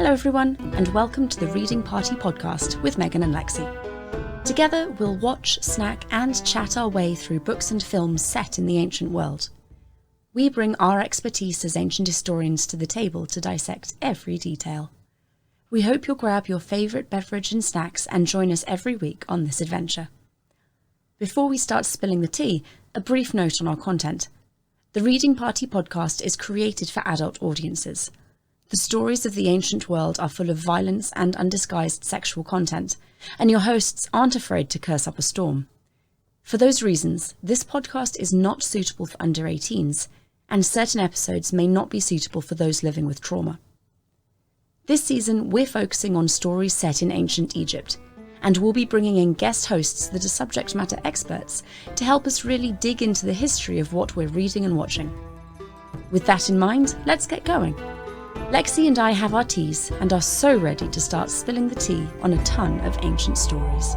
Hello everyone, and welcome to the Reading Party podcast with Megan and Lexie. Together, we'll watch, snack, and chat our way through books and films set in the ancient world. We bring our expertise as ancient historians to the table to dissect every detail. We hope you'll grab your favourite beverage and snacks and join us every week on this adventure. Before we start spilling the tea, a brief note on our content. The Reading Party podcast is created for adult audiences. The stories of the ancient world are full of violence and undisguised sexual content, and your hosts aren't afraid to curse up a storm. For those reasons, this podcast is not suitable for under 18s, and certain episodes may not be suitable for those living with trauma. This season, we're focusing on stories set in ancient Egypt, and we'll be bringing in guest hosts that are subject matter experts to help us really dig into the history of what we're reading and watching. With that in mind, let's get going. Lexie and I have our teas and are so ready to start spilling the tea on a ton of ancient stories.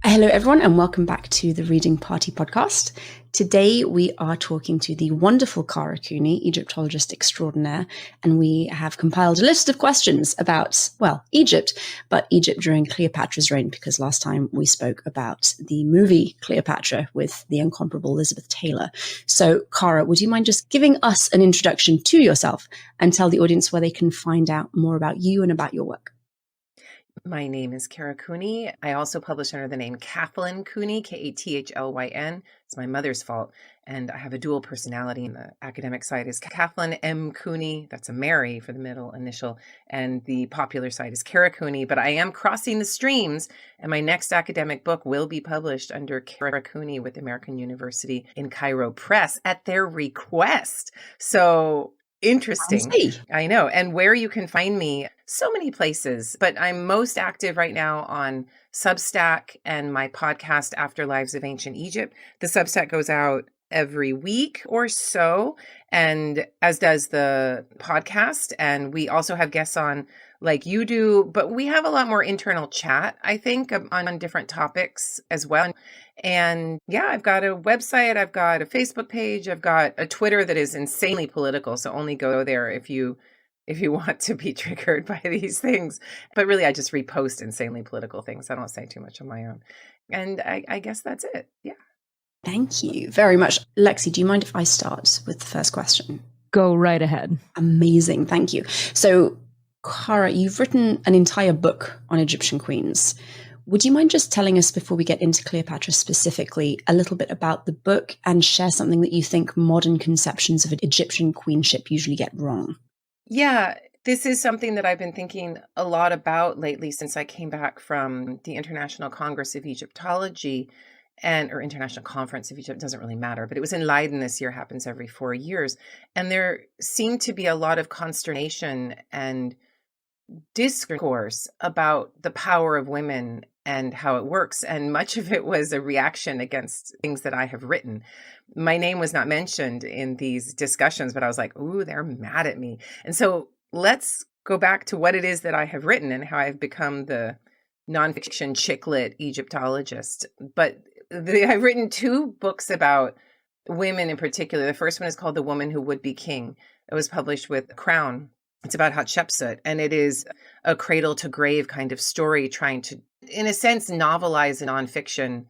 Hello everyone and welcome back to the Reading Party podcast. Today we are talking to the wonderful Cooney, Egyptologist extraordinaire, and we have compiled a list of questions about, well, Egypt, but Egypt during Cleopatra's reign, because last time we spoke about the movie Cleopatra with the incomparable Elizabeth Taylor. So Cara, would you mind just giving us an introduction to yourself and tell the audience where they can find out more about you and about your work? My name is Cooney. I also publish under the name Kathleen Cooney, Kathlyn. It's my mother's fault. And I have a dual personality. The academic side is Kathleen M. Cooney. That's a Mary for the middle initial. And the popular side is Cooney. But I am crossing the streams. And my next academic book will be published under Cooney with American University in Cairo Press at their request. So interesting. I know. And where you can find me, so many places, but I'm most active right now on Substack and my podcast, Afterlives of Ancient Egypt. The Substack goes out every week or so, and as does the podcast. And we also have guests on like you do, but we have a lot more internal chat, I think, on different topics as well. And yeah, I've got a website, I've got a Facebook page, I've got a Twitter that is insanely political. So only go there if you want to be triggered by these things. But really, I just repost insanely political things. I don't say too much on my own. And I guess that's it. Yeah. Thank you very much. Lexie, do you mind if I start with the first question? Go right ahead. Amazing. Thank you. So, Cara, you've written an entire book on Egyptian queens. Would you mind just telling us, before we get into Cleopatra specifically, a little bit about the book and share something that you think modern conceptions of Egyptian queenship usually get wrong? Yeah, this is something that I've been thinking a lot about lately since I came back from the International Congress of Egyptology or International Conference of Egypt, doesn't really matter, but it was in Leiden this year, happens every 4 years. And there seemed to be a lot of consternation and discourse about the power of women and how it works. And much of it was a reaction against things that I have written. My name was not mentioned in these discussions, but I was like, ooh, they're mad at me. And so let's go back to what it is that I have written and how I've become the nonfiction chick lit Egyptologist. But I've written 2 books about women in particular. The first one is called The Woman Who Would Be King. It was published with Crown. It's about Hatshepsut, and it is a cradle to grave kind of story, trying to, in a sense, novelize a nonfiction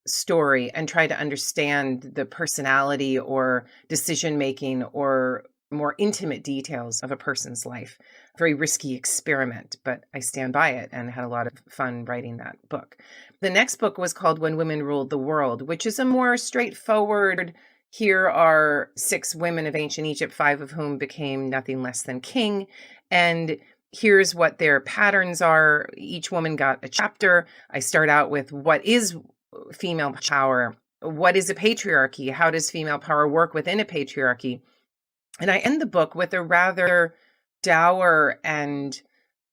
story and try to understand the personality or decision-making or more intimate details of a person's life. Very risky experiment, but I stand by it and had a lot of fun writing that book. The next book was called When Women Ruled the World, which is a more straightforward, here are 6 women of ancient Egypt, 5 of whom became nothing less than king. And here's what their patterns are. Each woman got a chapter. I start out with what is female power? What is a patriarchy? How does female power work within a patriarchy? And I end the book with a rather dour and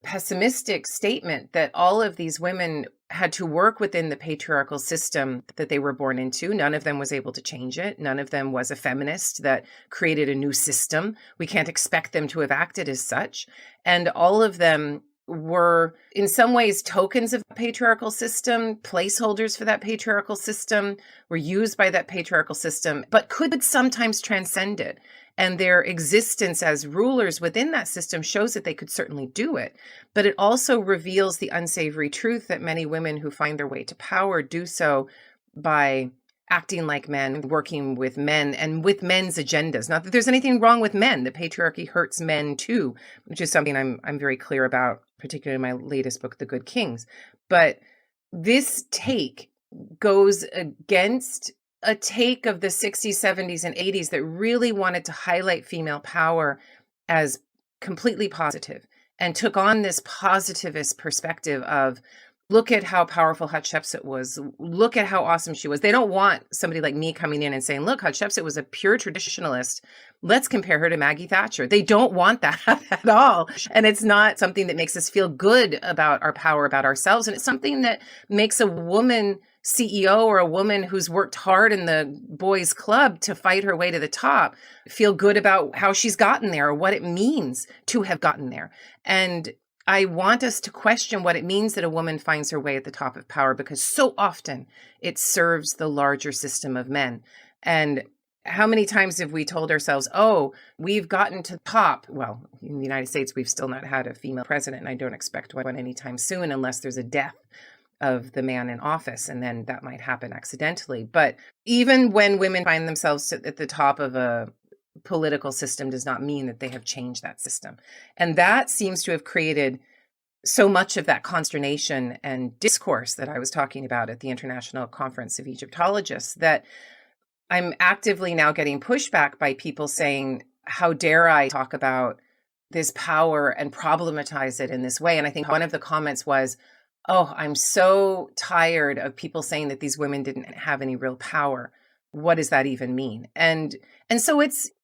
pessimistic statement that all of these women had to work within the patriarchal system that they were born into. None of them was able to change it. None of them was a feminist that created a new system. We can't expect them to have acted as such. And all of them were in some ways tokens of the patriarchal system, placeholders for that patriarchal system, were used by that patriarchal system, but could sometimes transcend it. And their existence as rulers within that system shows that they could certainly do it. But it also reveals the unsavory truth that many women who find their way to power do so by acting like men, working with men, and with men's agendas. Not that there's anything wrong with men. The patriarchy hurts men too, which is something I'm very clear about, particularly in my latest book, The Good Kings. But this take goes against a take of the 60s, 70s, and 80s that really wanted to highlight female power as completely positive and took on this positivist perspective of, look at how powerful Hatshepsut was. Look at how awesome she was. They don't want somebody like me coming in and saying, look, Hatshepsut was a pure traditionalist. Let's compare her to Maggie Thatcher. They don't want that at all. And it's not something that makes us feel good about our power, about ourselves. And it's something that makes a woman CEO or a woman who's worked hard in the boys' club to fight her way to the top feel good about how she's gotten there or what it means to have gotten there. And I want us to question what it means that a woman finds her way at the top of power, because so often it serves the larger system of men. And how many times have we told ourselves, oh, we've gotten to the top? Well, in the United States, we've still not had a female president, and I don't expect one anytime soon unless there's a death of the man in office, and then that might happen accidentally. But even when women find themselves at the top of a political system does not mean that they have changed that system. And that seems to have created so much of that consternation and discourse that I was talking about at the International Conference of Egyptologists, that I'm actively now getting pushback by people saying, how dare I talk about this power and problematize it in this way? And I think one of the comments was, oh, I'm so tired of people saying that these women didn't have any real power. What does that even mean? And so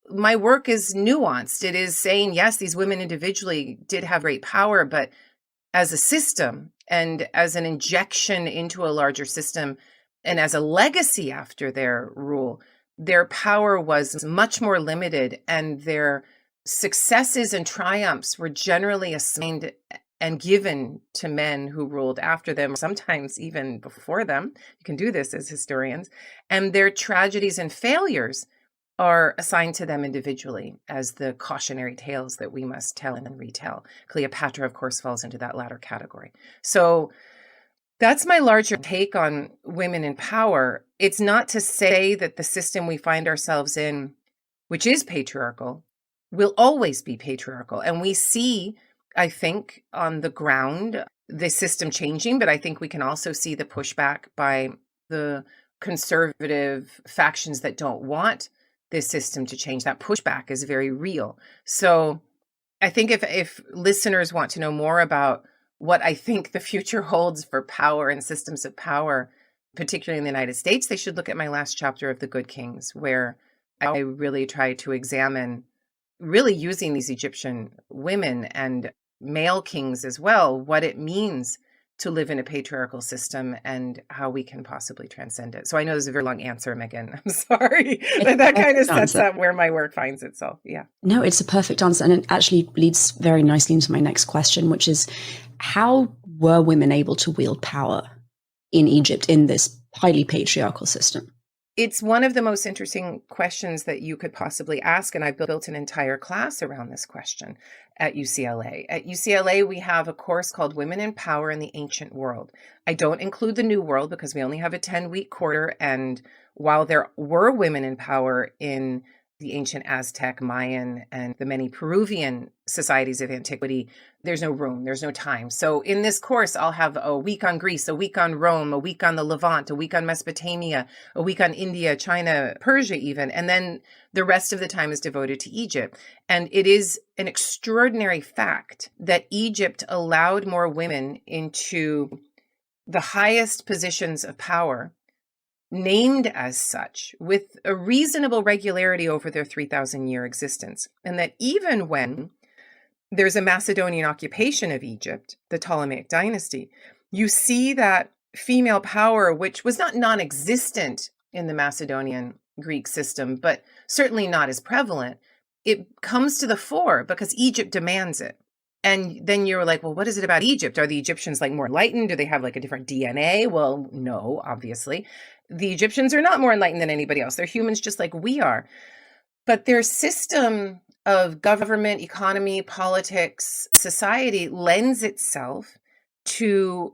my work is nuanced. It is saying, yes, these women individually did have great power, but as a system and as an injection into a larger system and as a legacy after their rule, their power was much more limited, and their successes and triumphs were generally assigned and given to men who ruled after them, sometimes even before them. You can do this as historians. And their tragedies and failures are assigned to them individually as the cautionary tales that we must tell and retell. Cleopatra, of course, falls into that latter category. So that's my larger take on women in power. It's not to say that the system we find ourselves in, which is patriarchal, will always be patriarchal. And we see, I think, on the ground, the system changing, but I think we can also see the pushback by the conservative factions that don't want this system to change. That pushback is very real. So I think if listeners want to know more about what I think the future holds for power and systems of power, particularly in the United States, they should look at my last chapter of The Good Kings, where I really try to examine, really using these Egyptian women and male kings as well, what it means to live in a patriarchal system and how we can possibly transcend it. So I know there's a very long answer, Megan. I'm sorry. But that kind of sets up where my work finds itself. Yeah. No, it's a perfect answer. And it actually leads very nicely into my next question, which is, how were women able to wield power in Egypt in this highly patriarchal system? It's one of the most interesting questions that you could possibly ask, and I've built an entire class around this question at UCLA. At UCLA, we have a course called Women in Power in the Ancient World. I don't include the New World because we only have a 10-week quarter, and while there were women in power in the ancient Aztec, Mayan, and the many Peruvian societies of antiquity, there's no room, there's no time. So in this course, I'll have a week on Greece, a week on Rome, a week on the Levant, a week on Mesopotamia, a week on India, China, Persia even, and then the rest of the time is devoted to Egypt. And it is an extraordinary fact that Egypt allowed more women into the highest positions of power, named as such, with a reasonable regularity over their 3,000-year existence. And that even when there's a Macedonian occupation of Egypt, the Ptolemaic dynasty, you see that female power, which was not non-existent in the Macedonian Greek system, but certainly not as prevalent, it comes to the fore because Egypt demands it. And then you're like, well, what is it about Egypt? Are the Egyptians like more enlightened? Do they have like a different DNA? Well, no, obviously. The Egyptians are not more enlightened than anybody else. They're humans just like we are. But their system of government, economy, politics, society lends itself to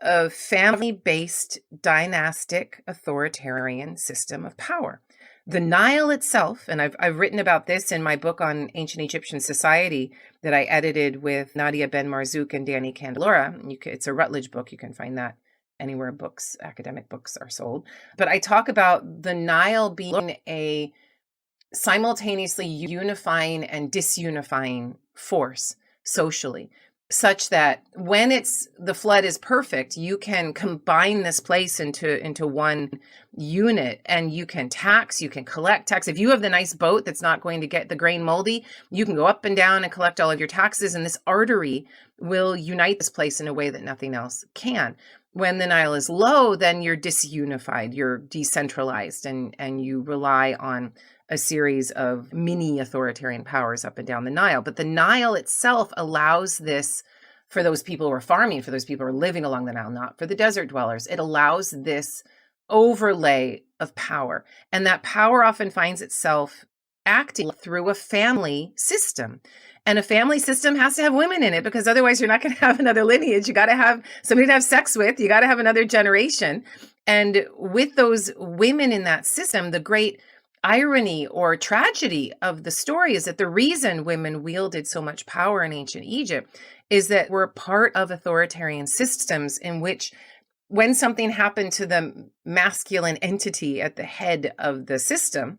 a family-based, dynastic, authoritarian system of power. The Nile itself, and I've written about this in my book on ancient Egyptian society that I edited with Nadia Ben Marzouk and Danny Candelora. It's a Routledge book. You can find that anywhere books, academic books are sold. But I talk about the Nile being a simultaneously unifying and disunifying force socially, such that when the flood is perfect, you can combine this place into one unit, and you can tax, you can collect tax. If you have the nice boat that's not going to get the grain moldy, you can go up and down and collect all of your taxes, and this artery will unite this place in a way that nothing else can. When the Nile is low, then you're disunified, you're decentralized, and you rely on a series of mini authoritarian powers up and down the Nile. But the Nile itself allows this for those people who are farming, for those people who are living along the Nile, not for the desert dwellers. It allows this overlay of power. And that power often finds itself acting through a family system. And a family system has to have women in it, because otherwise you're not going to have another lineage. You got to have somebody to have sex with. You got to have another generation. And with those women in that system, the great irony or tragedy of the story is that the reason women wielded so much power in ancient Egypt is that we're part of authoritarian systems in which, when something happened to the masculine entity at the head of the system,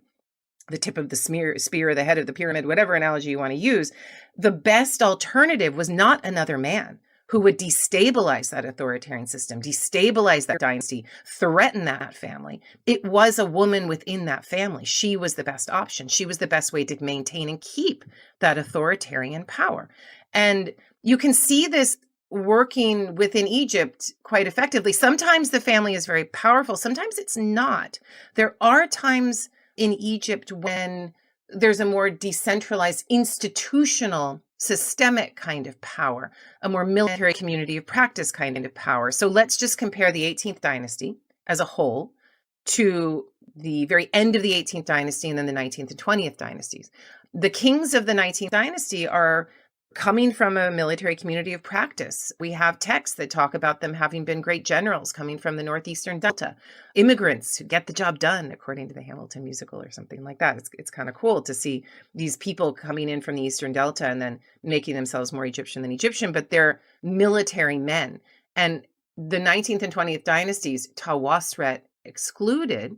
the tip of the spear, the head of the pyramid, whatever analogy you want to use, the best alternative was not another man who would destabilize that authoritarian system, destabilize that dynasty, threaten that family. It was a woman within that family. She was the best option. She was the best way to maintain and keep that authoritarian power. And you can see this working within Egypt quite effectively. Sometimes the family is very powerful. Sometimes it's not. There are times in Egypt when there's a more decentralized, institutional, systemic kind of power, a more military community of practice kind of power. So let's just compare the 18th dynasty as a whole to the very end of the 18th dynasty and then the 19th and 20th dynasties. The kings of the 19th dynasty are coming from a military community of practice. We have texts that talk about them having been great generals coming from the northeastern delta, immigrants who get the job done, according to the Hamilton musical or something like that. It's kind of cool to see these people coming in from the eastern delta and then making themselves more Egyptian than Egyptian, but they're military men. And the 19th and 20th dynasties, Tawasret excluded,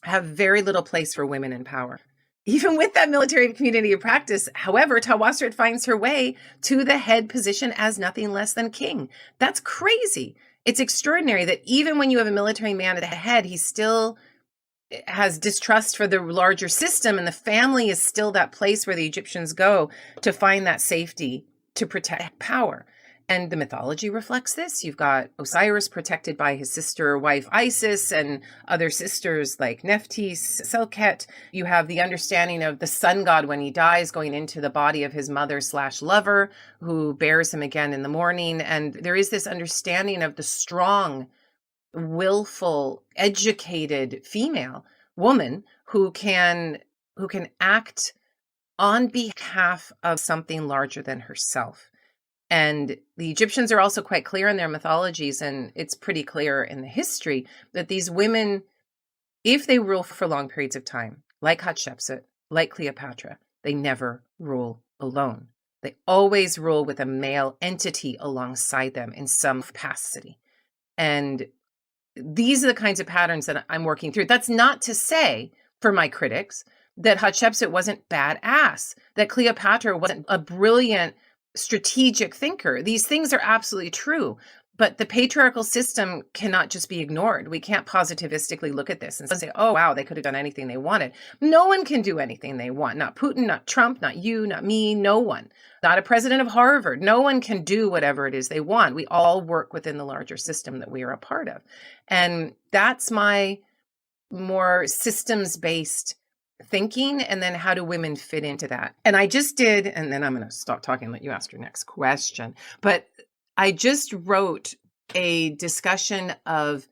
have very little place for women in power. Even with that military community of practice, however, Tawasret finds her way to the head position as nothing less than king. That's crazy. It's extraordinary that even when you have a military man at the head, he still has distrust for the larger system, and the family is still that place where the Egyptians go to find that safety to protect power. And the mythology reflects this. You've got Osiris protected by his sister wife Isis and other sisters like Nephthys, Selket. You have the understanding of the sun god when he dies going into the body of his mother/lover who bears him again in the morning. And there is this understanding of the strong, willful, educated female woman who can act on behalf of something larger than herself. And the Egyptians are also quite clear in their mythologies, and it's pretty clear in the history, that these women, if they rule for long periods of time, like Hatshepsut, like Cleopatra, they never rule alone. They always rule with a male entity alongside them in some capacity. And these are the kinds of patterns that I'm working through. That's not to say, for my critics, that Hatshepsut wasn't badass, that Cleopatra wasn't a brilliant strategic thinker. These things are absolutely true. But the patriarchal system cannot just be ignored. We can't positivistically look at this and say, oh, wow, they could have done anything they wanted. No one can do anything they want. Not Putin, not Trump, not you, not me, no one. Not a president of Harvard. No one can do whatever it is they want. We all work within the larger system that we are a part of. And that's my more systems-based thinking. And then how do women fit into that? And I just did, and then I'm going to stop talking and let you ask your next question. But I just wrote a discussion of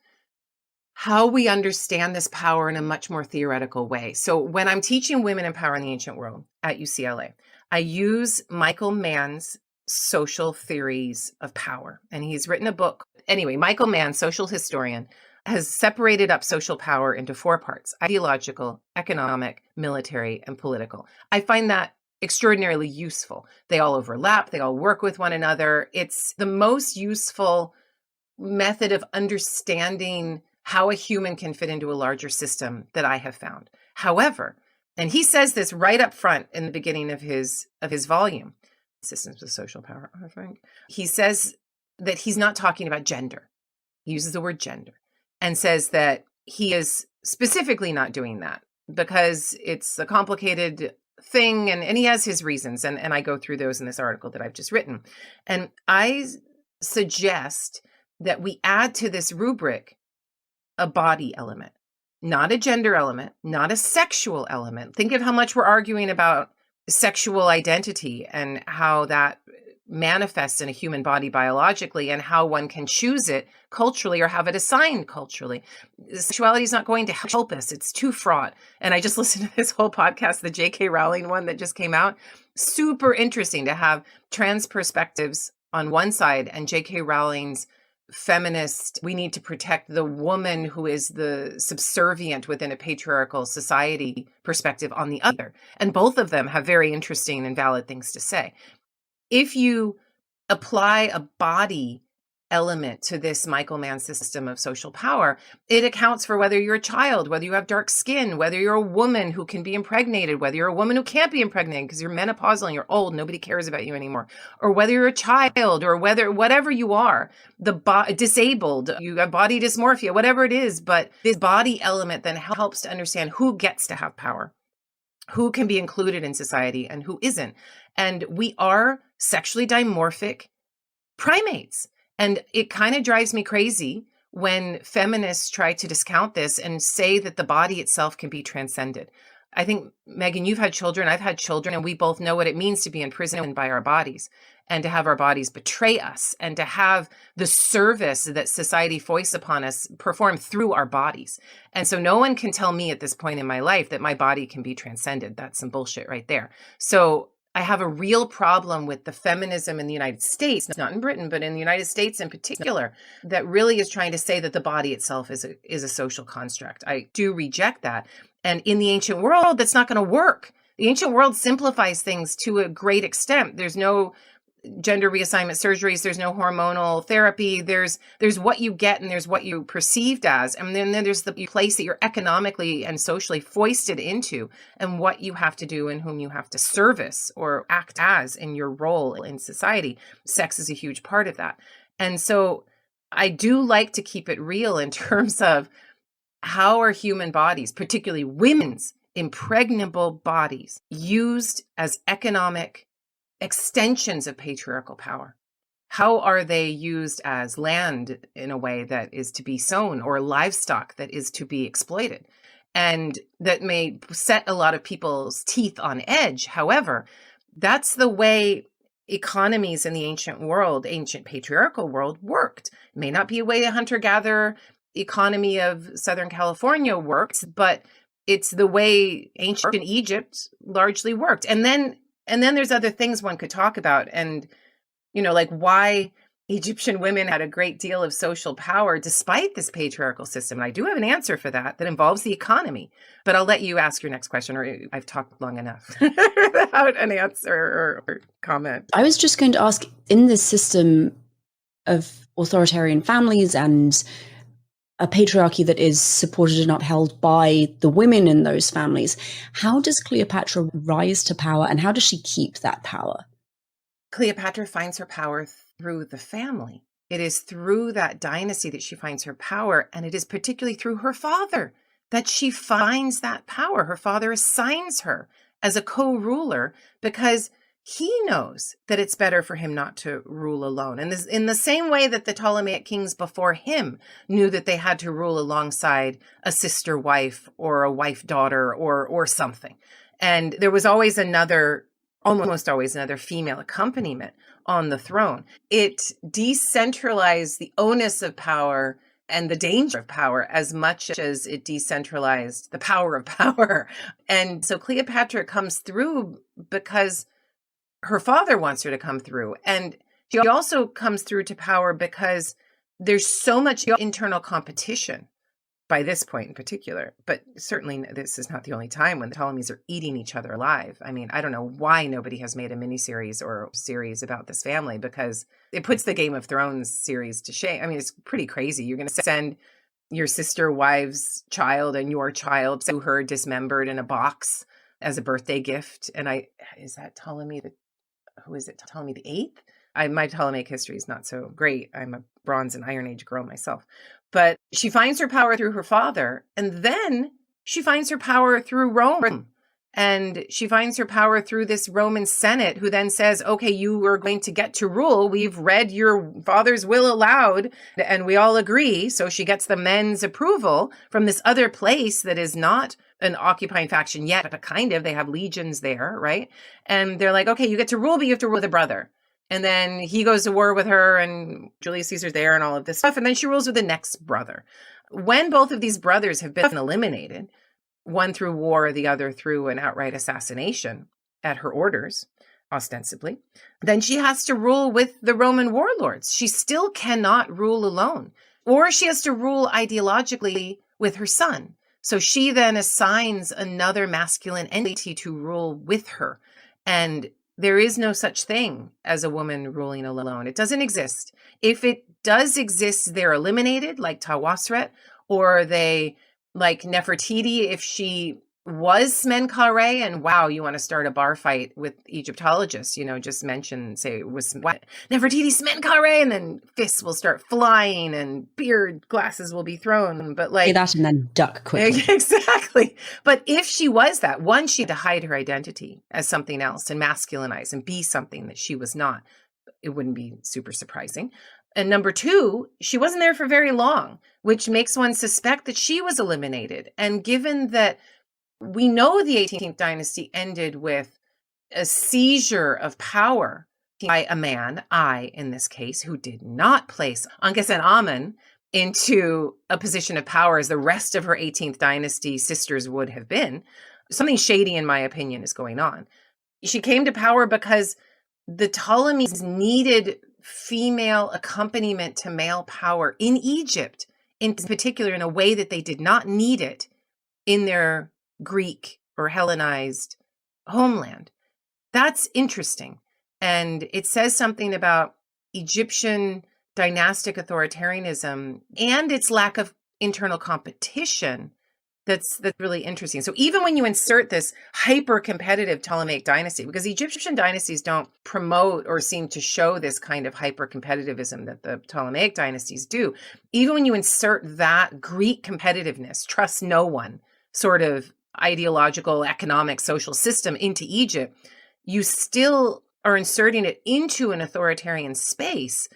how we understand this power in a much more theoretical way. So when I'm teaching women in power in the ancient world at UCLA, I use Michael Mann's social theories of power. And he's written a book. Anyway, Michael Mann, social historian, has separated up social power into 4 parts: ideological, economic, military, and political. I find that extraordinarily useful. They all overlap. They all work with one another. It's the most useful method of understanding how a human can fit into a larger system that I have found. However, and he says this right up front in the beginning of his volume, Systems of Social Power, I think. He says that he's not talking about gender. He uses the word gender and says that he is specifically not doing that because it's a complicated thing, and he has his reasons, and I go through those in this article that I've just written. And I suggest that we add to this rubric a body element, not a gender element, not a sexual element. Think of how much we're arguing about sexual identity and how that manifests in a human body biologically and how one can choose it culturally or have it assigned culturally. Sexuality is not going to help us. It's too fraught. And I just listened to this whole podcast, the J.K. Rowling one that just came out. Super interesting to have trans perspectives on one side and J.K. Rowling's feminist, we need to protect the woman who is the subservient within a patriarchal society perspective on the other. And both of them have very interesting and valid things to say. If you apply a body element to this Michael Mann system of social power, it accounts for whether you're a child, whether you have dark skin, whether you're a woman who can be impregnated, whether you're a woman who can't be impregnated because you're menopausal and you're old, nobody cares about you anymore, or whether you're a child, or whatever you are, disabled, you have body dysmorphia, whatever it is. But this body element then helps to understand who gets to have power, who can be included in society and who isn't. And we are sexually dimorphic primates. And it kind of drives me crazy when feminists try to discount this and say that the body itself can be transcended. I think, Megan, you've had children, I've had children, and we both know what it means to be imprisoned by our bodies and to have our bodies betray us and to have the service that society foists upon us perform through our bodies. And so no one can tell me at this point in my life that my body can be transcended. That's some bullshit right there. So I have a real problem with the feminism in the United States, not in Britain, but in the United States in particular, that really is trying to say that the body itself is a social construct. I do reject that. And in the ancient world, that's not going to work. The ancient world simplifies things to a great extent. There's no gender reassignment surgeries. There's no hormonal therapy. There's what you get and there's what you perceived as. And then there's the place that you're economically and socially foisted into and what you have to do and whom you have to service or act as in your role in society. Sex is a huge part of that. And so I do like to keep it real in terms of how are human bodies, particularly women's impregnable bodies, used as economic extensions of patriarchal power? How are they used as land in a way that is to be sown or livestock that is to be exploited? And that may set a lot of people's teeth on edge. However, that's the way economies in the ancient world, ancient patriarchal world worked. It may not be a way a hunter-gatherer economy of Southern California worked, but it's the way ancient Egypt largely worked. And then there's other things one could talk about, and, like why Egyptian women had a great deal of social power despite this patriarchal system. And I do have an answer for that involves the economy, but I'll let you ask your next question, or I've talked long enough without an answer or comment. I was just going to ask, in this system of authoritarian families and a patriarchy that is supported and upheld by the women in those families, how does Cleopatra rise to power and how does she keep that power? Cleopatra finds her power through the family. It is through that dynasty that she finds her power. And it is particularly through her father that she finds that power. Her father assigns her as a co-ruler because he knows that it's better for him not to rule alone. And this, in the same way that the Ptolemaic kings before him knew that they had to rule alongside a sister wife or a wife daughter or something. And there was always almost always another female accompaniment on the throne. It decentralized the onus of power and the danger of power as much as it decentralized the power of power. And so Cleopatra comes through because her father wants her to come through. And she also comes through to power because there's so much internal competition by this point in particular. But certainly this is not the only time when the Ptolemies are eating each other alive. I mean, I don't know why nobody has made a miniseries or series about this family, because it puts the Game of Thrones series to shame. I mean, it's pretty crazy. You're going to send your sister wife's child and your child to her dismembered in a box as a birthday gift. And is that Ptolemy who is it? Ptolemy the Eighth? My Ptolemaic history is not so great. I'm a Bronze and Iron Age girl myself. But she finds her power through her father, and then she finds her power through Rome. And she finds her power through this Roman Senate, who then says, okay, you are going to get to rule. We've read your father's will aloud, and we all agree. So she gets the men's approval from this other place that is not an occupying faction yet, but kind of. They have legions there, right? And they're like, okay, you get to rule, but you have to rule with a brother. And then he goes to war with her, and Julius Caesar's there and all of this stuff. And then she rules with the next brother. When both of these brothers have been eliminated, one through war, the other through an outright assassination at her orders, ostensibly, then she has to rule with the Roman warlords. She still cannot rule alone, or she has to rule ideologically with her son. So she then assigns another masculine entity to rule with her. And there is no such thing as a woman ruling alone. It doesn't exist. If it does exist, they're eliminated, like Tawasret, or they, like Nefertiti, if she was Smenkhare, and wow, you want to start a bar fight with Egyptologists, just mention, say it was Nefertiti Smenkhare, and then fists will start flying and beer glasses will be thrown. But like, say that and then duck quickly. Exactly. But if she was that, one, she had to hide her identity as something else and masculinize and be something that she was not. It wouldn't be super surprising. And number two, she wasn't there for very long, which makes one suspect that she was eliminated. And given that we know the 18th dynasty ended with a seizure of power by a man, in this case, who did not place Ankhesenamen into a position of power as the rest of her 18th dynasty sisters would have been. Something shady, in my opinion, is going on. She came to power because the Ptolemies needed female accompaniment to male power in Egypt, in particular, in a way that they did not need it in their Greek or Hellenized homeland. That's interesting. And it says something about Egyptian dynastic authoritarianism and its lack of internal competition that's really interesting. So even when you insert this hyper-competitive Ptolemaic dynasty, because Egyptian dynasties don't promote or seem to show this kind of hyper-competitivism that the Ptolemaic dynasties do, even when you insert that Greek competitiveness, trust no one, sort of ideological, economic, social system into Egypt, you still are inserting it into an authoritarian space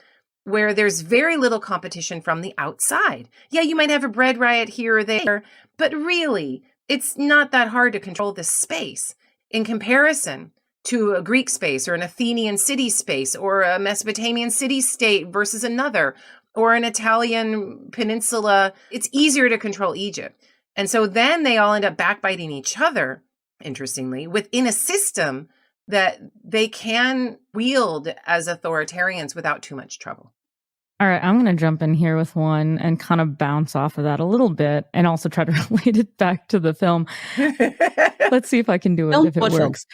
where there's very little competition from the outside. Yeah, you might have a bread riot here or there, but really, it's not that hard to control this space in comparison to a Greek space or an Athenian city space or a Mesopotamian city-state versus another, or an Italian peninsula. It's easier to control Egypt. And so then they all end up backbiting each other, interestingly, within a system that they can wield as authoritarians without too much trouble. All right, I'm going to jump in here with one and kind of bounce off of that a little bit and also try to relate it back to the film. Let's see if I can do it, if it works.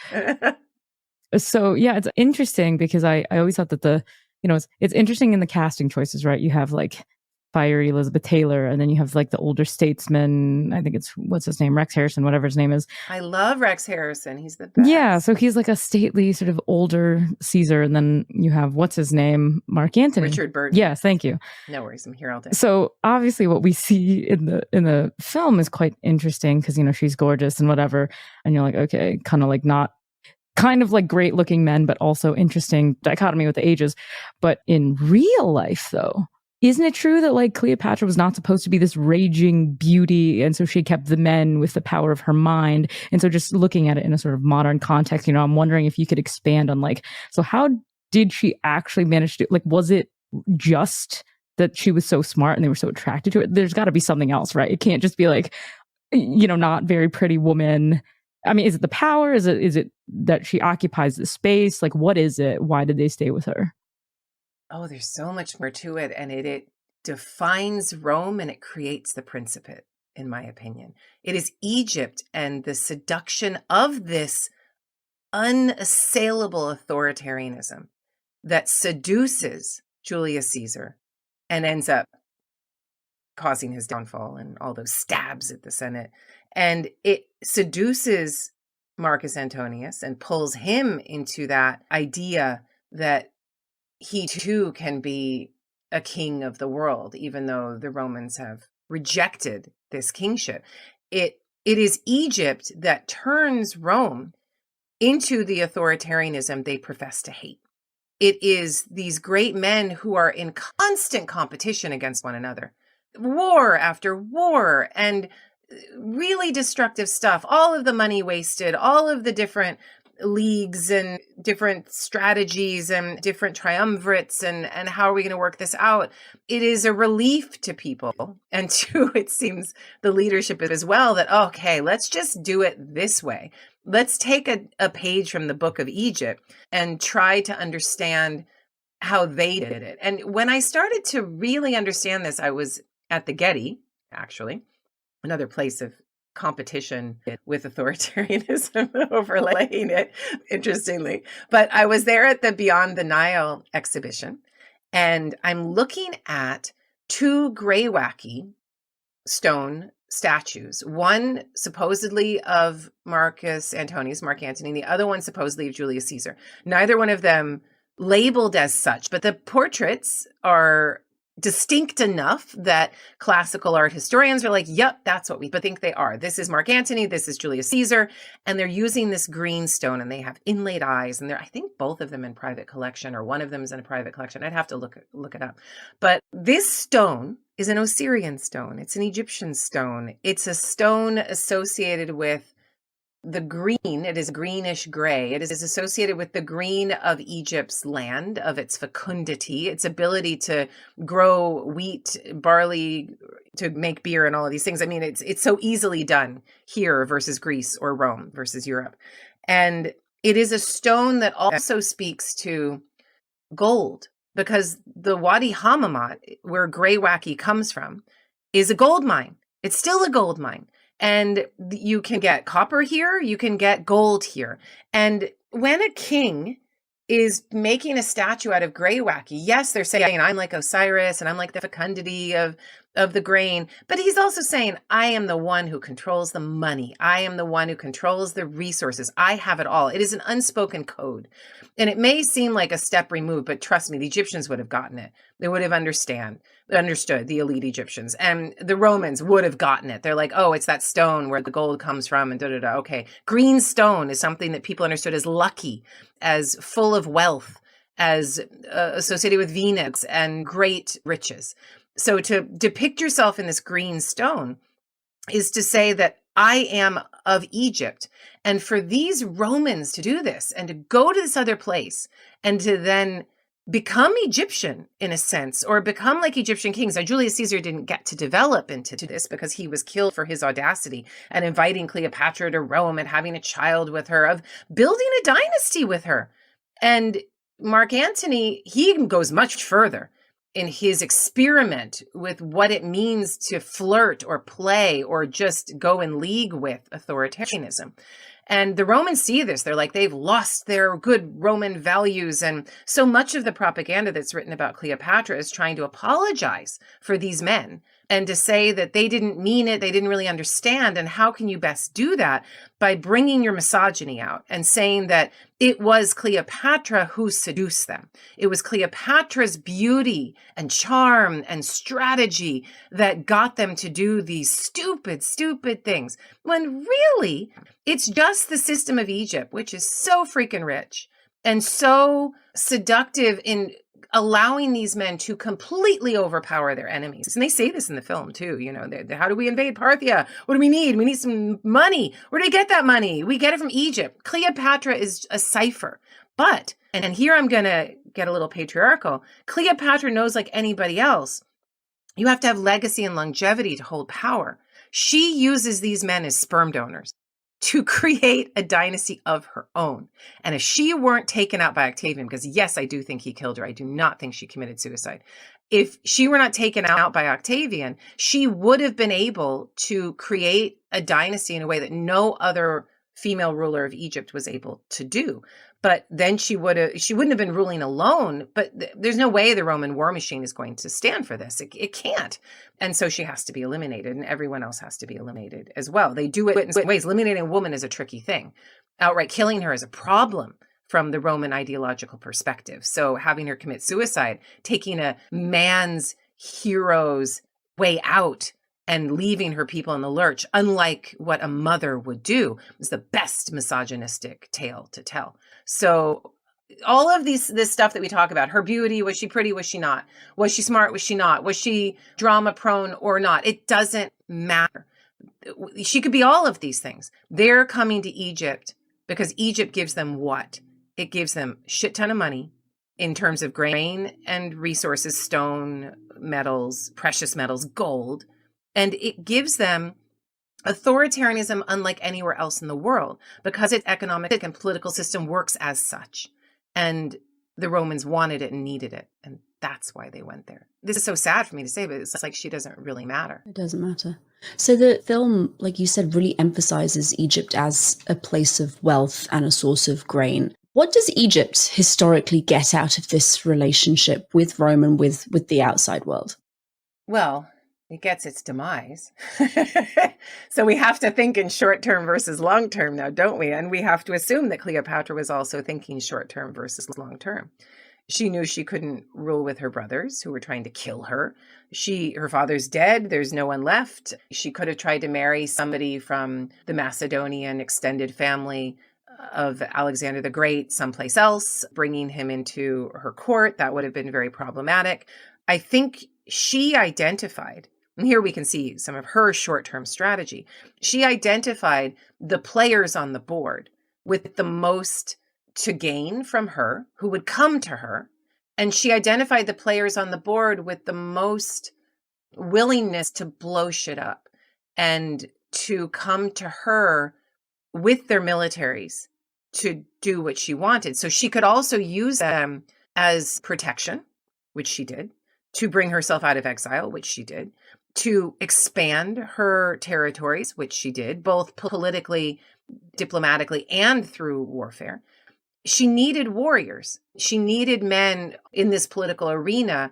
So yeah, it's interesting because I always thought that it's interesting in the casting choices, right? You have like fiery Elizabeth Taylor, and then you have like the older statesman. I think it's, what's his name, Rex Harrison, whatever his name is. I love Rex Harrison. He's the best. Yeah, so he's like a stately sort of older Caesar, and then you have, what's his name, Mark Antony. Richard Burton. Yes, thank you. No worries, I'm here all day. So obviously, what we see in the film is quite interesting because, you know, she's gorgeous and whatever, and you're like, okay, kind of like great looking men, but also interesting dichotomy with the ages. But in real life, though, isn't it true that like Cleopatra was not supposed to be this raging beauty, and so she kept the men with the power of her mind? And so just looking at it in a sort of modern context, you know, I'm wondering if you could expand on like, so how did she actually manage to, like, was it just that she was so smart and they were so attracted to it? There's got to be something else, right? It can't just be like, you know, not very pretty woman. I mean, is it the power? Is it that she occupies the space? Like, what is it? Why did they stay with her? Oh, there's so much more to it. And it defines Rome and it creates the Principate, in my opinion. It is Egypt and the seduction of this unassailable authoritarianism that seduces Julius Caesar and ends up causing his downfall and all those stabs at the Senate. And it seduces Marcus Antonius and pulls him into that idea that he too can be a king of the world, even though the Romans have rejected this kingship. It is Egypt that turns Rome into the authoritarianism they profess to hate. It is these great men who are in constant competition against one another, war after war, and really destructive stuff, all of the money wasted, all of the different leagues and different strategies and different triumvirates and how are we going to work this out? It is a relief to people and to, it seems, the leadership as well that, okay, let's just do it this way. Let's take a page from the book of Egypt and try to understand how they did it. And when I started to really understand this, I was at the Getty, actually, another place of competition with authoritarianism overlaying it, interestingly. But I was there at the Beyond the Nile exhibition, and I'm looking at two Greywacke stone statues, one supposedly of Mark Antony, the other one supposedly of Julius Caesar. Neither one of them labeled as such, but the portraits are distinct enough that classical art historians are like, yep, that's what we think they are. This is Mark Antony, this is Julius Caesar, and they're using this green stone, and they have inlaid eyes, and I think both of them in private collection, or one of them is in a private collection. I'd have to look it up. But this stone is an Osirian stone. It's an Egyptian stone. It's a stone associated with the green. It is greenish gray. It is associated with the green of Egypt's land, of its fecundity, its ability to grow wheat, barley, to make beer and all of these things. I mean, it's so easily done here versus Greece or Rome versus Europe. And it is a stone that also speaks to gold, because the Wadi Hammamat, where Greywacke comes from, is a gold mine. It's still a gold mine. And you can get copper here, you can get gold here. And when a king is making a statue out of Greywacke, yes, they're saying, I'm like Osiris and I'm like the fecundity of the grain. But he's also saying, I am the one who controls the money. I am the one who controls the resources. I have it all. It is an unspoken code. And it may seem like a step removed, but trust me, the Egyptians would have gotten it. They would have understood, the elite Egyptians, and the Romans would have gotten it. They're like, oh, it's that stone where the gold comes from and da-da-da. Okay. Green stone is something that people understood as lucky, as full of wealth, as associated with Venus and great riches. So to depict yourself in this green stone is to say that I am of Egypt. And for these Romans to do this and to go to this other place and to then become Egyptian in a sense, or become like Egyptian kings. Now, Julius Caesar didn't get to develop into this because he was killed for his audacity and inviting Cleopatra to Rome and having a child with her, of building a dynasty with her. And Mark Antony, he goes much further in his experiment with what it means to flirt or play or just go in league with authoritarianism. And the Romans see this. They're like, they've lost their good Roman values. And so much of the propaganda that's written about Cleopatra is trying to apologize for these men and to say that they didn't mean it, they didn't really understand. And how can you best do that? By bringing your misogyny out and saying that it was Cleopatra who seduced them. It was Cleopatra's beauty and charm and strategy that got them to do these stupid, stupid things. When really, it's just the system of Egypt, which is so freaking rich and so seductive in allowing these men to completely overpower their enemies. And they say this in the film too, how do we invade Parthia? What do we need? We need some money. Where do we get that money? We get it from Egypt. Cleopatra is a cipher. But, and here I'm going to get a little patriarchal, Cleopatra knows like anybody else, you have to have legacy and longevity to hold power. She uses these men as sperm donors to create a dynasty of her own. And if she weren't taken out by Octavian, because yes, I do think he killed her. I do not think she committed suicide. If she were not taken out by Octavian, she would have been able to create a dynasty in a way that no other female ruler of Egypt was able to do. But then she wouldn't have been ruling alone, but there's no way the Roman war machine is going to stand for this. It can't. And so she has to be eliminated, and everyone else has to be eliminated as well. They do it in some ways. Eliminating a woman is a tricky thing. Outright killing her is a problem from the Roman ideological perspective. So having her commit suicide, taking a man's hero's way out and leaving her people in the lurch, unlike what a mother would do, is the best misogynistic tale to tell. So all of this stuff that we talk about, her beauty, was she pretty, was she not? Was she smart, was she not? Was she drama prone or not? It doesn't matter. She could be all of these things. They're coming to Egypt because Egypt gives them what? It gives them shit ton of money in terms of grain and resources, stone, metals, precious metals, gold. And it gives them authoritarianism unlike anywhere else in the world because its economic and political system works as such. And the Romans wanted it and needed it. And that's why they went there. This is so sad for me to say, but it's like she doesn't really matter. It doesn't matter. So the film, like you said, really emphasizes Egypt as a place of wealth and a source of grain. What does Egypt historically get out of this relationship with Rome and with the outside world? Well, it gets its demise. So we have to think in short term versus long term now, don't we? And we have to assume that Cleopatra was also thinking short term versus long term. She knew she couldn't rule with her brothers who were trying to kill her. Her father's dead. There's no one left. She could have tried to marry somebody from the Macedonian extended family of Alexander the Great someplace else, bringing him into her court. That would have been very problematic. I think she identified, and here we can see some of her short-term strategy. She identified the players on the board with the most to gain from her, who would come to her. And she identified the players on the board with the most willingness to blow shit up and to come to her with their militaries to do what she wanted. So she could also use them as protection, which she did, to bring herself out of exile, which she did, to expand her territories, which she did, both politically, diplomatically, and through warfare. She needed warriors. She needed men in this political arena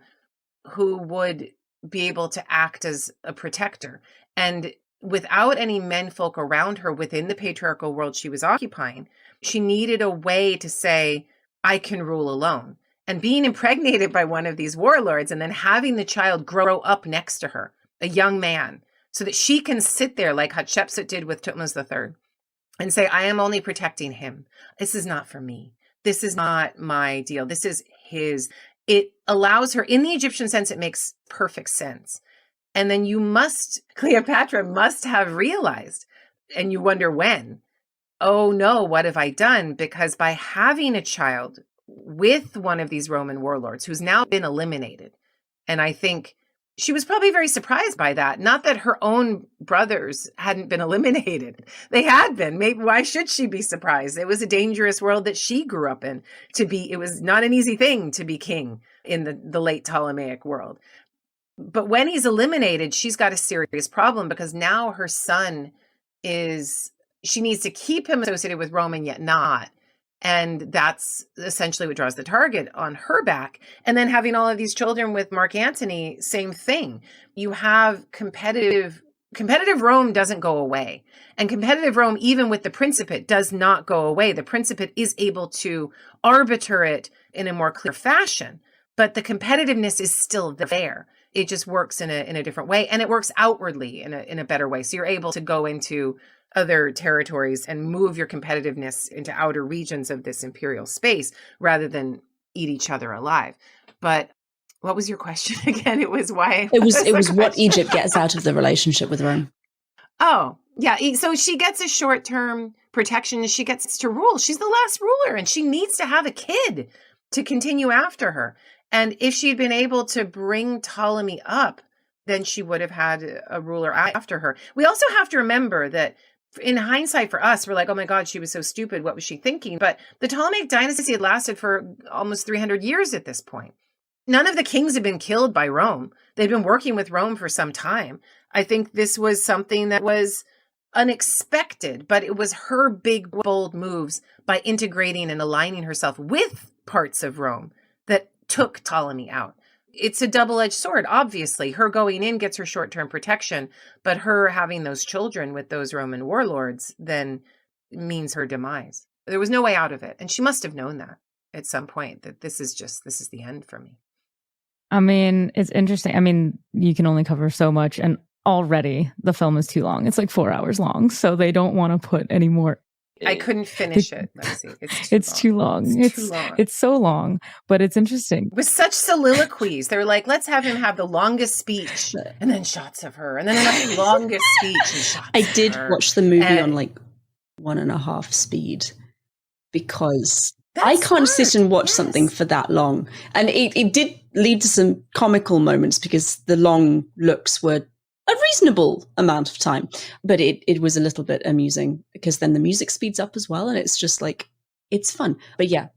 who would be able to act as a protector. And without any menfolk around her within the patriarchal world she was occupying, she needed a way to say, I can rule alone. And being impregnated by one of these warlords and then having the child grow up next to her, a young man, so that she can sit there like Hatshepsut did with Thutmose III and say, I am only protecting him. This is not for me. This is not my deal. This is his. It allows her, in the Egyptian sense, it makes perfect sense. And then Cleopatra must have realized, and you wonder when, oh no, what have I done? Because by having a child with one of these Roman warlords who's now been eliminated, and I think she was probably very surprised by that. Not that her own brothers hadn't been eliminated. They had been. Maybe why should she be surprised? It was a dangerous world that she grew up in. It was not an easy thing to be king in the late Ptolemaic world. But when he's eliminated, she's got a serious problem because now her son is she needs to keep him associated with Rome and yet not. And that's essentially what draws the target on her back. And then having all of these children with Mark Antony, same thing. You have competitive Rome doesn't go away. And competitive Rome, even with the Principate, does not go away. The Principate is able to arbiter it in a more clear fashion, but the competitiveness is still there. It just works in a different way, and it works outwardly in a better way. So you're able to go into other territories and move your competitiveness into outer regions of this imperial space rather than eat each other alive. But what was your question again? It was why. It was what Egypt gets out of the relationship with Rome. Oh, yeah. So she gets a short-term protection and she gets to rule. She's the last ruler and she needs to have a kid to continue after her. And if she'd been able to bring Ptolemy up, then she would have had a ruler after her. We also have to remember that in hindsight for us, we're like, oh my God, she was so stupid. What was she thinking? But the Ptolemaic dynasty had lasted for almost 300 years at this point. None of the kings had been killed by Rome. They'd been working with Rome for some time. I think this was something that was unexpected, but it was her big, bold moves by integrating and aligning herself with parts of Rome that took Ptolemy out. It's a double-edged sword, obviously. Her going in gets her short-term protection, but her having those children with those Roman warlords then means her demise. There was no way out of it. And she must have known that at some point, that this is the end for me. I mean, it's interesting. I mean, you can only cover so much, and already the film is too long. It's like 4 hours long, so they don't want to put any more. I couldn't finish it. Lexie. It's too long. It's so long, but it's interesting. With such soliloquies, they're like, let's have him have the longest speech and then shots of her, and then another longest speech and shots I did of her. watch the movie on like 1.5 speed because I can't sit and watch something for that long. And it did lead to some comical moments because the long looks were a reasonable amount of time, but it was a little bit amusing because then the music speeds up as well. And it's just like, it's fun. But yeah,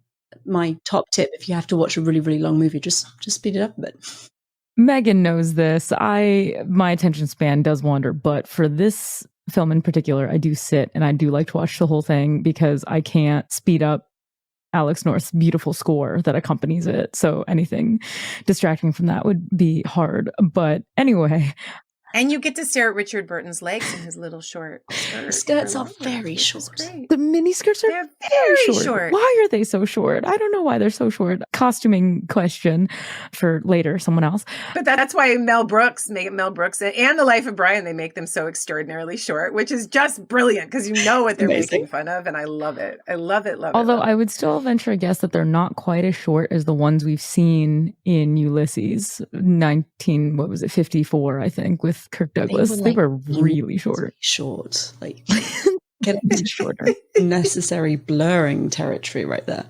my top tip, if you have to watch a really, really long movie, just speed it up a bit. Megan knows this. My attention span does wander, but for this film in particular, I do sit and I do like to watch the whole thing because I can't speed up Alex North's beautiful score that accompanies it. So anything distracting from that would be hard. But anyway. And you get to stare at Richard Burton's legs in his little short skirt. The skirts are very short. The mini skirts are very short. Why are they so short? I don't know why they're so short. Costuming question for later, someone else. But that's why Mel Brooks and The Life of Brian, they make them so extraordinarily short, which is just brilliant because you know what they're making fun of. And I love it. I love it. Although I would still venture a guess that they're not quite as short as the ones we've seen in Ulysses 54, I think, with Kirk Douglas. They were really short. Short. Like getting shorter. Necessary blurring territory right there.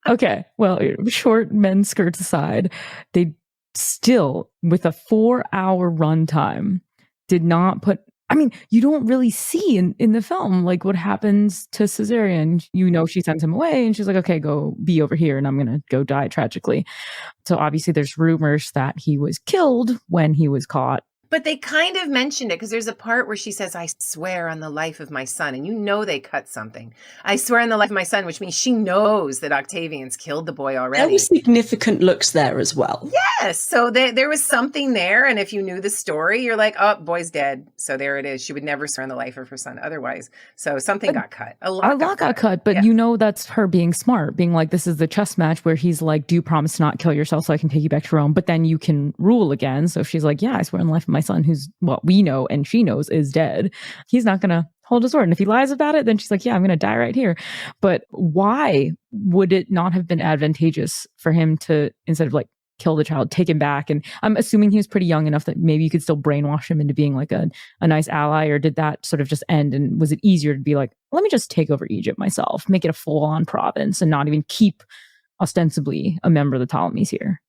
Okay. Well, short men's skirts aside, they still, with a 4-hour runtime, did not put. I mean, you don't really see in the film like what happens to Caesarion. You know, she sends him away and she's like, okay, go be over here and I'm going to go die tragically. So obviously there's rumors that he was killed when he was caught. But they kind of mentioned it because there's a part where she says, I swear on the life of my son. And you know they cut something. I swear on the life of my son, which means she knows that Octavian's killed the boy already. There were significant looks there as well. Yes. So there was something there. And if you knew the story, you're like, oh, boy's dead. So there it is. She would never swear on the life of her son otherwise. So something got cut. A lot got cut. But you know that's her being smart, being like, this is the chess match where he's like, do you promise to not kill yourself so I can take you back to Rome? But then you can rule again. So if she's like, yeah, I swear on the life of my son, who's what we know and she knows is dead, he's not going to hold his word. And if he lies about it, then she's like, yeah, I'm going to die right here. But why would it not have been advantageous for him to, instead of like kill the child, take him back? And I'm assuming he was pretty young enough that maybe you could still brainwash him into being like a nice ally, or did that sort of just end? And was it easier to be like, let me just take over Egypt myself, make it a full-on province and not even keep ostensibly a member of the Ptolemies here?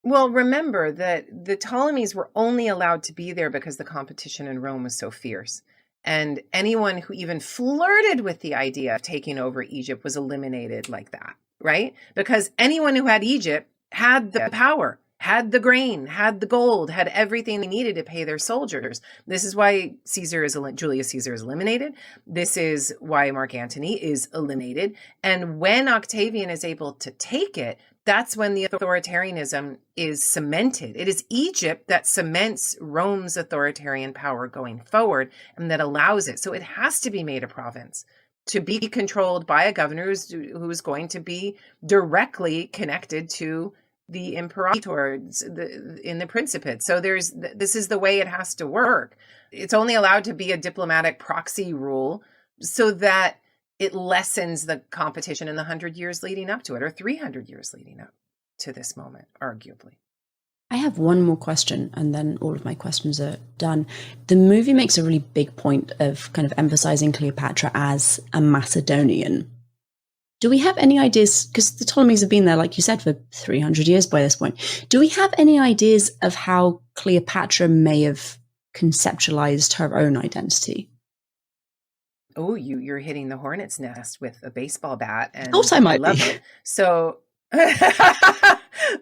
Well, remember that the Ptolemies were only allowed to be there because the competition in Rome was so fierce. And anyone who even flirted with the idea of taking over Egypt was eliminated like that, right? Because anyone who had Egypt had the power, had the grain, had the gold, had everything they needed to pay their soldiers. This is why Julius Caesar is eliminated. This is why Mark Antony is eliminated. And when Octavian is able to take it, that's when the authoritarianism is cemented. It is Egypt that cements Rome's authoritarian power going forward and that allows it. So it has to be made a province to be controlled by a governor who's going to be directly connected to the imperator in the Principate. So this is the way it has to work. It's only allowed to be a diplomatic proxy rule so that it lessens the competition in the 100 years leading up to it, or 300 years leading up to this moment, arguably. I have one more question, and then all of my questions are done. The movie makes a really big point of kind of emphasizing Cleopatra as a Macedonian. Do we have any ideas, because the Ptolemies have been there, like you said, for 300 years by this point. Do we have any ideas of how Cleopatra may have conceptualized her own identity? Oh, you're hitting the hornet's nest with a baseball bat. And of course I might love be. It. So,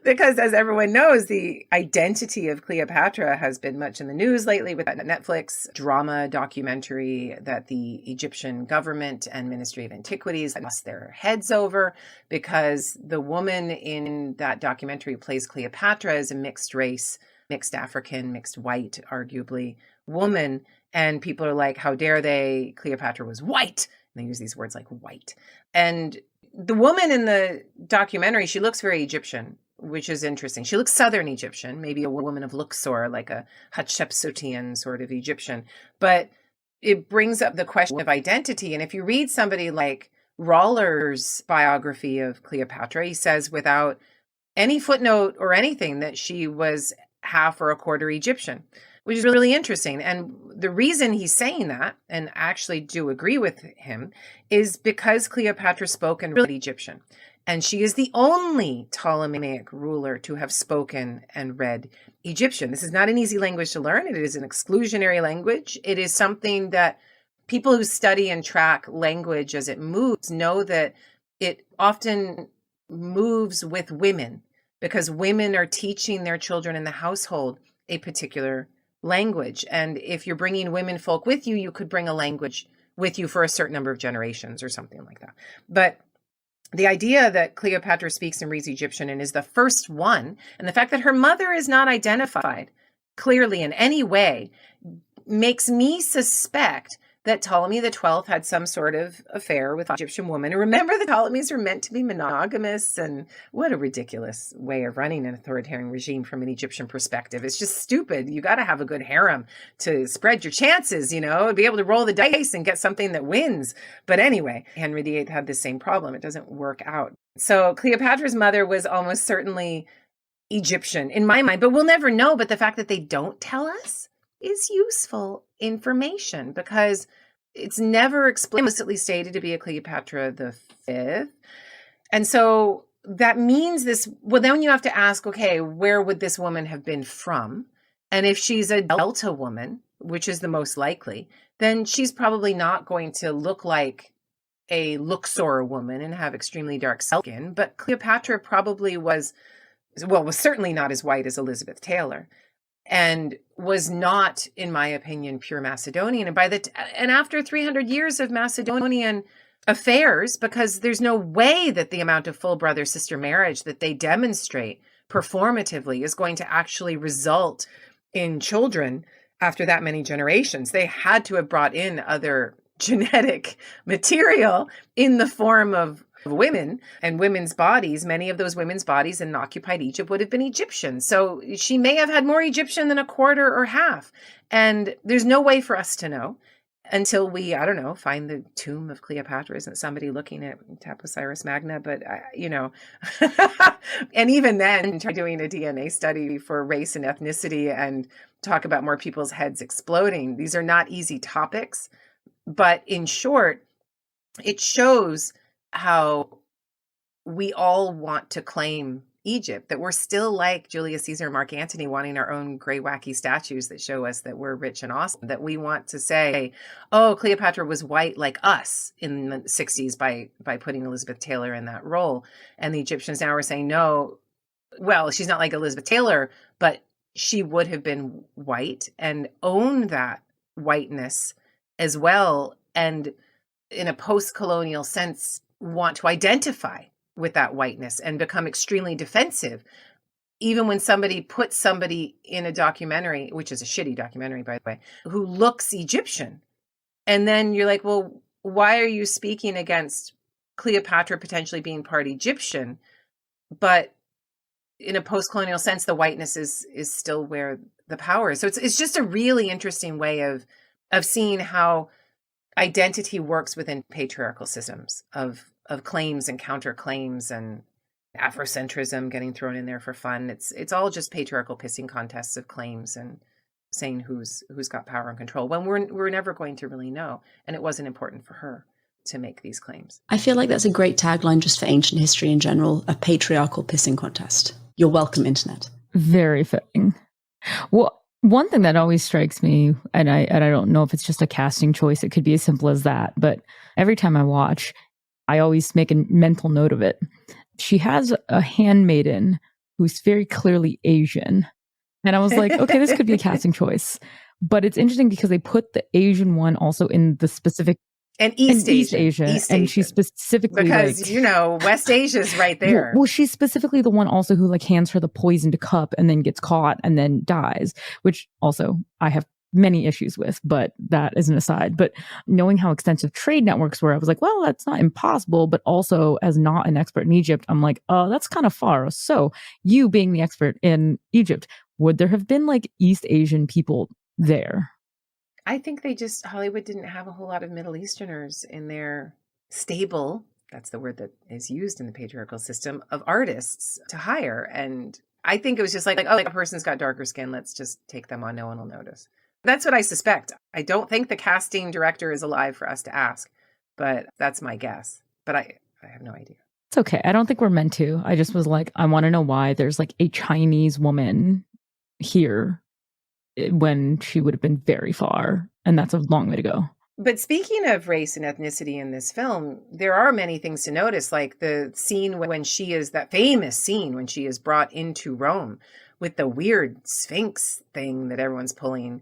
because as everyone knows, the identity of Cleopatra has been much in the news lately with that Netflix drama documentary that the Egyptian government and Ministry of Antiquities lost their heads over, because the woman in that documentary who plays Cleopatra is a mixed race, mixed African, mixed white, arguably, woman. And people are like, how dare they? Cleopatra was white. And they use these words like white. And the woman in the documentary, she looks very Egyptian, which is interesting. She looks Southern Egyptian, maybe a woman of Luxor, like a Hatshepsutian sort of Egyptian. But it brings up the question of identity. And if you read somebody like Roller's biography of Cleopatra, he says without any footnote or anything that she was half or a quarter Egyptian, which is really interesting. And the reason he's saying that, and I actually do agree with him, is because Cleopatra spoke and read Egyptian. And she is the only Ptolemaic ruler to have spoken and read Egyptian. This is not an easy language to learn. It is an exclusionary language. It is something that people who study and track language as it moves know that it often moves with women, because women are teaching their children in the household a particular language. And if you're bringing women folk with you, you could bring a language with you for a certain number of generations or something like that. But the idea that Cleopatra speaks and reads Egyptian and is the first one, and the fact that her mother is not identified clearly in any way, makes me suspect that Ptolemy XII had some sort of affair with an Egyptian woman. And remember, the Ptolemies were meant to be monogamous, and what a ridiculous way of running an authoritarian regime from an Egyptian perspective. It's just stupid. You got to have a good harem to spread your chances, and be able to roll the dice and get something that wins. But anyway, Henry VIII had the same problem. It doesn't work out. So Cleopatra's mother was almost certainly Egyptian in my mind, but we'll never know. But the fact that they don't tell us is useful information, because it's never explicitly stated to be a Cleopatra V. And so that means then you have to ask, okay, where would this woman have been from? And if she's a Delta woman, which is the most likely, then she's probably not going to look like a Luxor woman and have extremely dark skin. But Cleopatra probably was certainly not as white as Elizabeth Taylor, and was not, in my opinion, pure Macedonian. And after 300 years of Macedonian affairs, because there's no way that the amount of full brother-sister marriage that they demonstrate performatively is going to actually result in children after that many generations. They had to have brought in other genetic material in the form of women and women's bodies. Many of those women's bodies in occupied Egypt would have been Egyptian. So she may have had more Egyptian than a quarter or half. And there's no way for us to know until we, find the tomb of Cleopatra. Isn't somebody looking at Taposiris Magna? But, and even then, try doing a DNA study for race and ethnicity and talk about more people's heads exploding. These are not easy topics. But in short, it shows how we all want to claim Egypt, that we're still like Julius Caesar and Mark Antony wanting our own gray, wacky statues that show us that we're rich and awesome, that we want to say, oh, Cleopatra was white like us in the 60s by putting Elizabeth Taylor in that role. And the Egyptians now are saying, no, Well, she's not like Elizabeth Taylor, but she would have been white and own that whiteness as well. And in a post-colonial sense, want to identify with that whiteness and become extremely defensive. Even when somebody puts somebody in a documentary, which is a shitty documentary, by the way, who looks Egyptian. And then you're like, well, why are you speaking against Cleopatra potentially being part Egyptian? But in a post-colonial sense, the whiteness is still where the power is. So it's just a really interesting way of seeing how identity works within patriarchal systems of claims and counterclaims and Afrocentrism getting thrown in there for fun. It's all just patriarchal pissing contests of claims and saying who's got power and control when we're never going to really know. And it wasn't important for her to make these claims. I feel like that's a great tagline just for ancient history in general, a patriarchal pissing contest. You're welcome, internet. Very fitting. Well, one thing that always strikes me, and I don't know if it's just a casting choice, it could be as simple as that, but every time I watch, I always make a mental note of it. She has a handmaiden who's very clearly Asian. And I was like, okay, this could be a casting choice. But it's interesting because they put the Asian one also in the specific and East Asia. And she's specifically because West Asia's right there. Well, she's specifically the one also who hands her the poisoned cup and then gets caught and then dies, which also I have many issues with, but that is an aside. But knowing how extensive trade networks were, I was like, well, that's not impossible. But also, as not an expert in Egypt, I'm like, oh, that's kind of far. So you being the expert in Egypt, would there have been East Asian people there? I think Hollywood didn't have a whole lot of Middle Easterners in their stable. That's the word that is used in the patriarchal system of artists to hire. And I think it was just like, oh, a person's got darker skin. Let's just take them on. No one will notice. That's what I suspect. I don't think the casting director is alive for us to ask, but that's my guess. But I have no idea. It's okay. I don't think we're meant to. I just was like, I want to know why there's a Chinese woman here when she would have been very far. And that's a long way to go. But speaking of race and ethnicity in this film, there are many things to notice, like the scene when she is, that famous scene when she is brought into Rome with the weird Sphinx thing that everyone's pulling.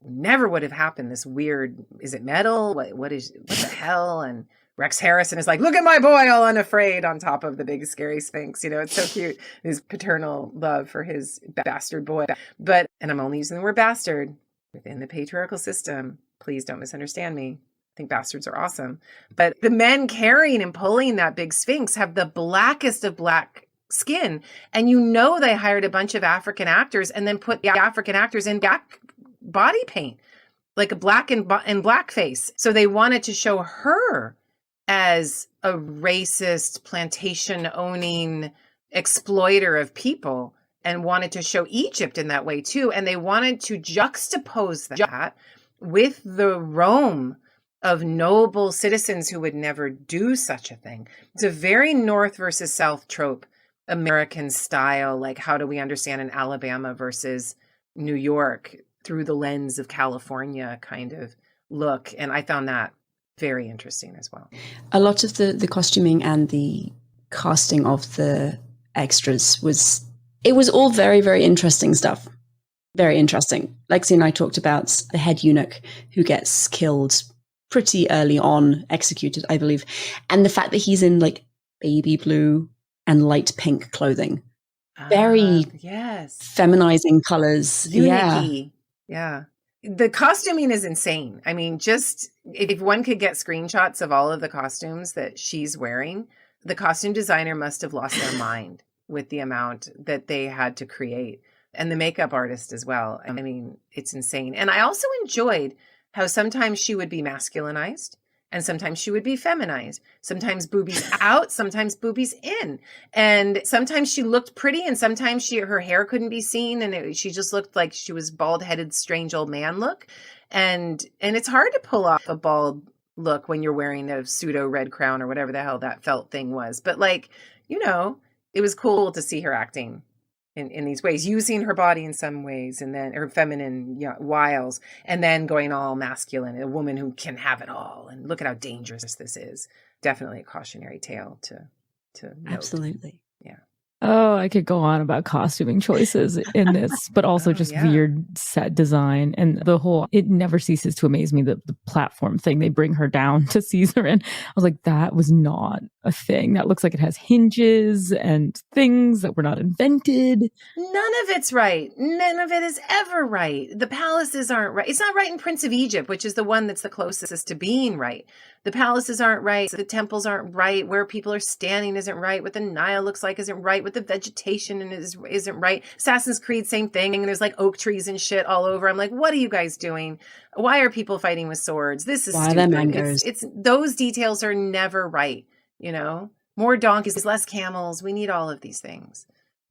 Never would have happened. This weird, is it metal? What the hell? And Rex Harrison is like, look at my boy, all unafraid, on top of the big scary Sphinx. It's so cute. His paternal love for his bastard boy. And I'm only using the word bastard within the patriarchal system. Please don't misunderstand me. I think bastards are awesome. But the men carrying and pulling that big Sphinx have the blackest of black skin. And they hired a bunch of African actors and then put the African actors in black body paint, like a black and black face. So they wanted to show her as a racist, plantation owning exploiter of people, and wanted to show Egypt in that way too. And they wanted to juxtapose that with the Rome of noble citizens who would never do such a thing. It's a very North versus South trope, American style, like how do we understand an Alabama versus New York through the lens of California kind of look. And I found that very interesting as well. A lot of the costuming and the casting of the extras was all very, very interesting stuff. Very interesting. Lexie and I talked about the head eunuch who gets killed pretty early on, executed, I believe. And the fact that he's in baby blue and light pink clothing. Very feminizing colors. Unique. Yeah. The costuming is insane. I mean, just if one could get screenshots of all of the costumes that she's wearing, the costume designer must have lost their mind with the amount that they had to create. And the makeup artist as well. I mean, it's insane. And I also enjoyed how sometimes she would be masculinized and sometimes she would be feminized. Sometimes boobies out, sometimes boobies in. And sometimes she looked pretty and sometimes her hair couldn't be seen and she just looked like she was bald-headed, strange old man look. And it's hard to pull off a bald look when you're wearing a pseudo red crown or whatever the hell that felt thing was. But it was cool to see her acting in these ways, using her body in some ways, and then her feminine wiles, and then going all masculine, a woman who can have it all. And look at how dangerous this is. Definitely a cautionary tale to note. Absolutely. Yeah. Oh, I could go on about costuming choices in this, but also just weird set design and the whole, it never ceases to amaze me, the platform thing they bring her down to Caesar in. I was like, that was not a thing. That looks like it has hinges and things that were not invented. None of it's right. None of it is ever right. The palaces aren't right. It's not right in Prince of Egypt, which is the one that's the closest to being right. The palaces aren't right. The temples aren't right. Where people are standing isn't right. What the Nile looks like isn't right. What the vegetation isn't right. Assassin's Creed, same thing. And there's like oak trees and shit all over. I'm like, what are you guys doing? Why are people fighting with swords? This is Why stupid. are there mangoes? It's those details are never right. You know, more donkeys, less camels. We need all of these things.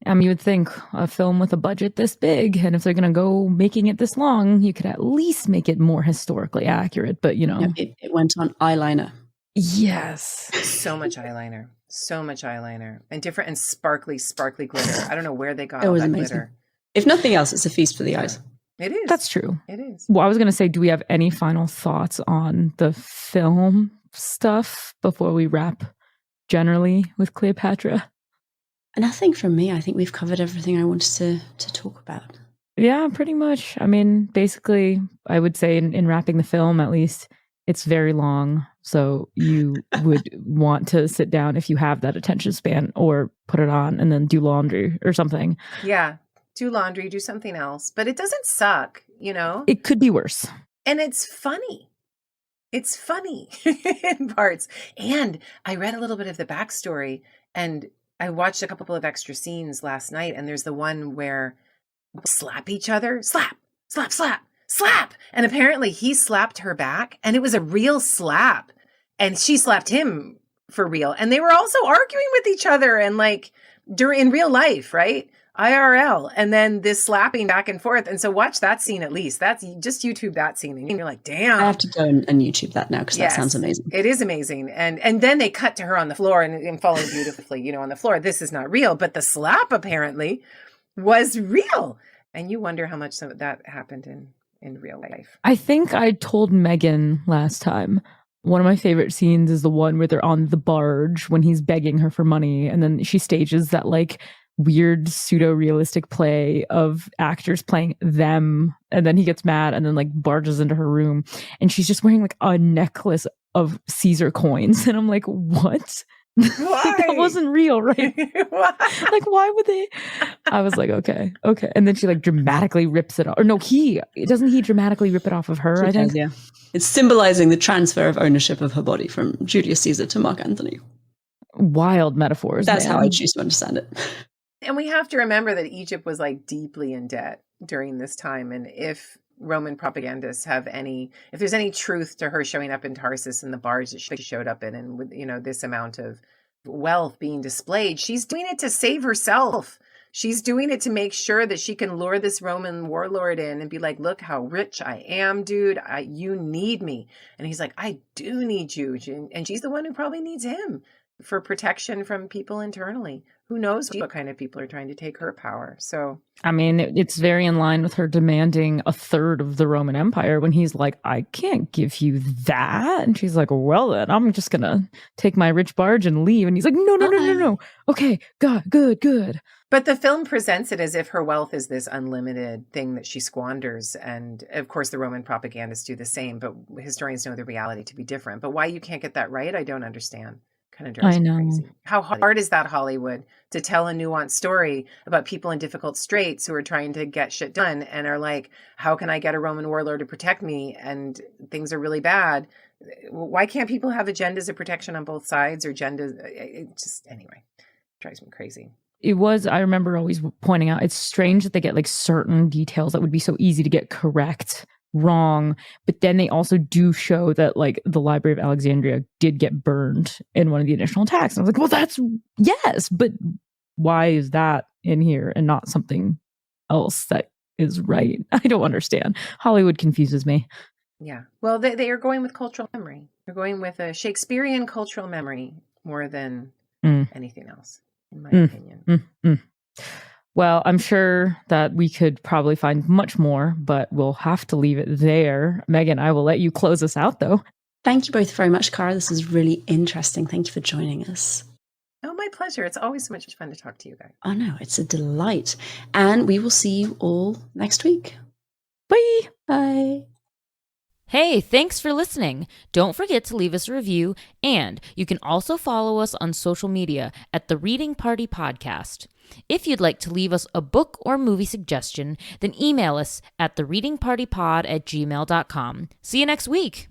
You would think a film with a budget this big, and if they're going to go making it this long, you could at least make it more historically accurate. But, you know. No, it went on eyeliner. Yes. So much eyeliner. So much eyeliner. And different and sparkly glitter. I don't know where they got all that amazing. Glitter. If nothing else, it's a feast for the eyes. It is. That's true. It is. Well, I was going to say, do we have any final thoughts on the film stuff before we wrap generally with Cleopatra? And I think from me, I think we've covered everything I wanted to talk about. Yeah, pretty much. I mean, basically, I would say in wrapping the film, at least, it's very long. So you would want to sit down if you have that attention span, or put it on and then do laundry or something. Yeah. Do laundry, do something else. But it doesn't suck, you know? It could be worse. And it's funny. It's funny in parts. And I read a little bit of the backstory, and I watched a couple of extra scenes last night, and there's the one where slap each other, slap, slap, slap, slap. And apparently he slapped her back, and it was a real slap. And she slapped him for real. And they were also arguing with each other and like in real life, right? IRL. And then this slapping back and forth. And so watch that scene at least. That's just YouTube that scene. And you're like, damn. I have to go and YouTube that now because that sounds amazing. It is amazing. And then they cut to her on the floor and followed beautifully, you know, on the floor. This is not real. But the slap apparently was real. And you wonder how much some of that happened in real life. I think I told Megan last time, one of my favorite scenes is the one where they're on the barge when he's begging her for money. And then she stages that like weird pseudo-realistic play of actors playing them, and then he gets mad and then like barges into her room, and she's just wearing like a necklace of Caesar coins, and I'm like, what? Why? Like, that wasn't real, right? Why? Like, why would they? I was like, okay. And then she like dramatically rips it off. Or no, doesn't he dramatically rip it off of her? I think. Yeah. It's symbolizing the transfer of ownership of her body from Julius Caesar to Mark Antony. Wild metaphors. That's how I choose to understand it. And we have to remember that Egypt was like deeply in debt during this time. And if Roman propagandists if there's any truth to her showing up in Tarsus in the barge that she showed up in, and with, you know, this amount of wealth being displayed, she's doing it to save herself. She's doing it to make sure that she can lure this Roman warlord in and be like, look how rich I am, dude. You need me. And he's like, I do need you. And she's the one who probably needs him for protection from people internally. Who knows what kind of people are trying to take her power. So, I mean, it's very in line with her demanding a third of the Roman Empire when he's like, I can't give you that. And she's like, well, then I'm just going to take my rich barge and leave. And he's like, no. Okay, good. But the film presents it as if her wealth is this unlimited thing that she squanders. And of course, the Roman propagandists do the same. But historians know the reality to be different. But why you can't get that right, I don't understand. Kind of drives me crazy. How hard is that, Hollywood, to tell a nuanced story about people in difficult straits who are trying to get shit done and are like, how can I get a Roman warlord to protect me? And things are really bad. Why can't people have agendas of protection on both sides, or agendas? Anyway, drives me crazy. I remember always pointing out, it's strange that they get like certain details that would be so easy to get correct wrong, but then they also do show that like the Library of Alexandria did get burned in one of the initial attacks. And I was like, well, yes, but why is that in here and not something else that is right? I don't understand. Hollywood confuses me. Yeah. Well, they are going with cultural memory. They're going with a Shakespearean cultural memory more than anything else, in my opinion. Well, I'm sure that we could probably find much more, but we'll have to leave it there. Megan, I will let you close us out, though. Thank you both very much, Cara. This is really interesting. Thank you for joining us. Oh, my my pleasure. It's always so much fun to talk to you guys. Oh, no, it's a delight. And we will see you all next week. Bye. Bye. Hey, thanks for listening. Don't forget to leave us a review, and you can also follow us on social media at The Reading Party Podcast. If you'd like to leave us a book or movie suggestion, then email us at thereadingpartypod@gmail.com. See you next week.